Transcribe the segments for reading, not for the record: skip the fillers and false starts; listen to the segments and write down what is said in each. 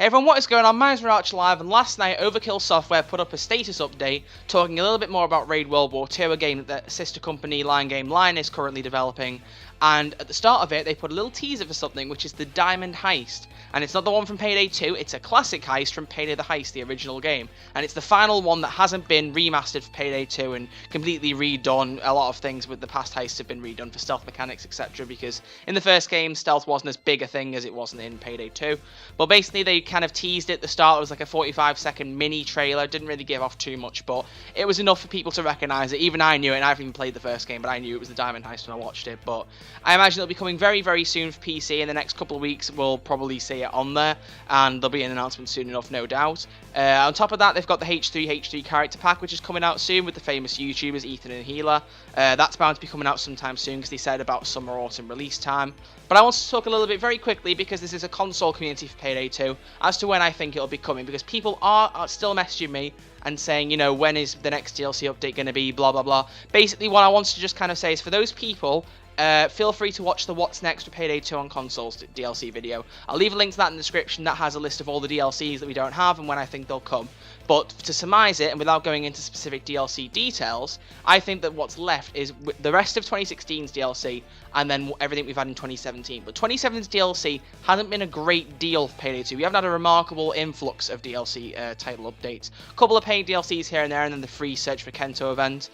Hey everyone, what is going on? My name's Arch Live, and last night Overkill Software put up a status update talking a little bit more about Raid World War II, a game that their sister company Lion Game Lion is currently developing. And at the start of it, they put a little teaser for something, which is the Diamond Heist. And it's not the one from Payday 2, it's a classic heist from Payday the Heist, the original game. And it's the final one that hasn't been remastered for Payday 2 and completely redone. A lot of things with the past heists have been redone for stealth mechanics, etc. Because in the first game, stealth wasn't as big a thing as it wasn't in Payday 2. But basically, they kind of teased it at the start. It was like a 45-second mini trailer. Didn't really give off too much, but it was enough for people to recognise it. Even I knew it, and I haven't even played the first game, but I knew it was the Diamond Heist when I watched it. But I imagine it'll be coming very, very soon for PC. In the next couple of weeks, we'll probably see it on there, and there'll be an announcement soon enough, no doubt. On top of that, they've got the H3 character pack, which is coming out soon with the famous YouTubers Ethan and Healer. That's bound to be coming out sometime soon because they said about summer autumn release time. But I want to talk a little bit very quickly, because this is a console community for Payday 2, as to when I think it'll be coming, because people are still messaging me and saying, you know, when is the next DLC update going to be, blah blah blah. Basically, what I wanted to just kind of say is, for those people, feel free to watch the What's Next for Payday 2 on Consoles DLC video. I'll leave a link to that in the description. That has a list of all the DLCs that we don't have and when I think they'll come. But to surmise it, and without going into specific DLC details, I think that what's left is the rest of 2016's DLC, and then everything we've had in 2017. But 2017's DLC hasn't been a great deal for Payday 2. We haven't had a remarkable influx of DLC title updates. A couple of paid DLCs here and there, and then the free Search for Kento event.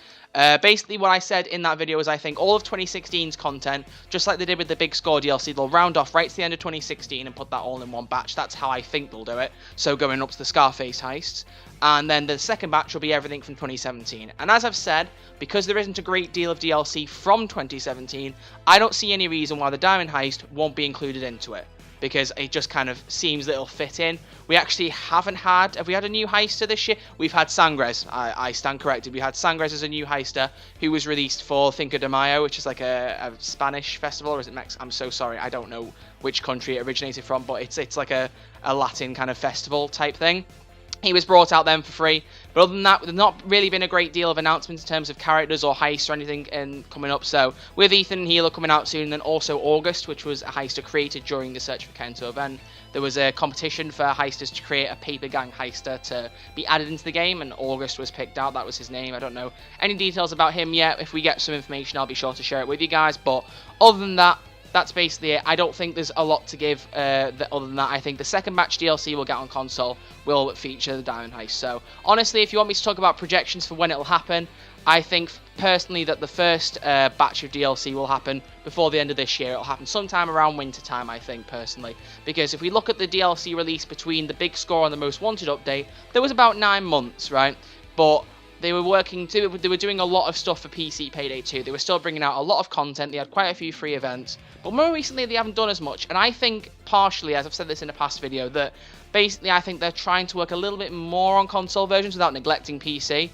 Basically, what I said in that video is I think all of 2016's content, just like they did with the Big Score DLC, they'll round off right to the end of 2016 and put that all in one batch. That's how I think they'll do it. So going up to the Scarface heists. And then the second batch will be everything from 2017. And as I've said, because there isn't a great deal of DLC from 2017, I don't see any reason why the Diamond Heist won't be included into it, because it just kind of seems that it'll fit in. We actually have we had a new heister this year? We've had Sangres, I stand corrected. We had Sangres as a new heister, who was released for Cinco de Mayo, which is like a Spanish festival, or is it Mexico? I'm so sorry, I don't know which country it originated from, but it's like a Latin kind of festival type thing. He was brought out then for free, but other than that, there's not really been a great deal of announcements in terms of characters or heists or anything coming up. So with Ethan and Healer coming out soon, and then also August, which was a heister created during the Search for Kento event. There was a competition for heisters to create a paper gang heister to be added into the game, and August was picked out. That was his name. I don't know any details about him yet. If we get some information, I'll be sure to share it with you guys. But other than that, that's basically it. I don't think there's a lot to give other than that. I think the second batch DLC we'll get on console will feature the Diamond Heist. So honestly, if you want me to talk about projections for when it'll happen, I think personally that the first batch of DLC will happen before the end of this year. It'll happen sometime around winter time, I think, personally. Because if we look at the DLC release between the Big Score and the Most Wanted update, there was about 9 months, right? But they were doing a lot of stuff for PC Payday 2. They were still bringing out a lot of content. They had quite a few free events. But more recently, they haven't done as much. And I think, partially, as I've said this in a past video, that basically I think they're trying to work a little bit more on console versions without neglecting PC.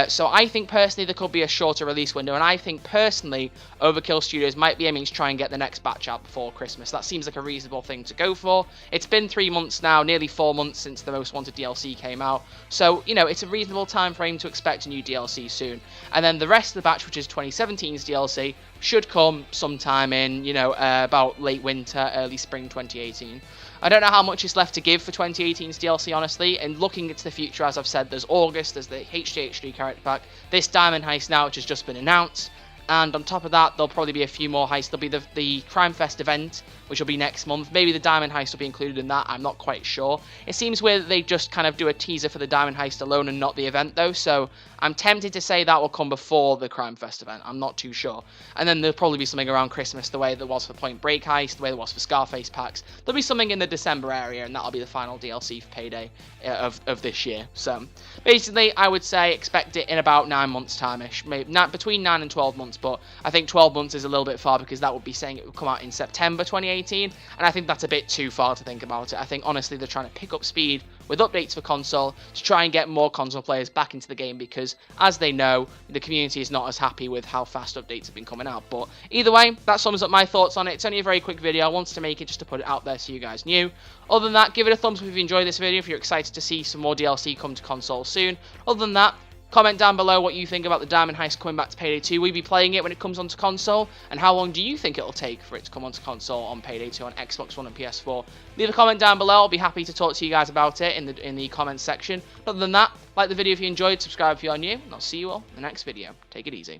So I think personally there could be a shorter release window, and I think personally Overkill Studios might be aiming to try and get the next batch out before Christmas. That seems like a reasonable thing to go for. It's been 3 months now, nearly 4 months since the Most Wanted DLC came out, so you know, it's a reasonable time frame to expect a new DLC soon. And then the rest of the batch, which is 2017's DLC, should come sometime in, you know, about late winter, early spring 2018. I don't know how much is left to give for 2018's DLC, honestly, and looking into the future, as I've said, there's August, there's the HD character pack, this Diamond Heist now, which has just been announced, and on top of that, there'll probably be a few more heists. There'll be the Crime Fest event, which will be next month. Maybe the Diamond Heist will be included in that, I'm not quite sure. It seems weird that they just kind of do a teaser for the Diamond Heist alone and not the event, though, so I'm tempted to say that will come before the Crime Fest event. I'm not too sure. And then there'll probably be something around Christmas, the way there was for Point Break Heist, the way there was for Scarface packs. There'll be something in the December area, and that'll be the final DLC for Payday of this year. So basically, I would say expect it in about 9 months' time-ish. Maybe between 9 and 12 months, but I think 12 months is a little bit far, because that would be saying it would come out in September 2018, and I think that's a bit too far to think about it. I think honestly they're trying to pick up speed with updates for console to try and get more console players back into the game, because as they know, the community is not as happy with how fast updates have been coming out. But either way, that sums up my thoughts on it. It's only a very quick video. I wanted to make it just to put it out there so you guys knew. Other than that, give it a thumbs up if you enjoyed this video, if you're excited to see some more DLC come to console soon. Other than that, Comment down below what you think about the Diamond Heist coming back to Payday 2. Will you be playing it when it comes onto console? And how long do you think it'll take for it to come onto console on Payday 2 on Xbox One and PS4? Leave a comment down below. I'll be happy to talk to you guys about it in the comments section. Other than that, like the video if you enjoyed, subscribe if you're new, and I'll see you all in the next video. Take it easy.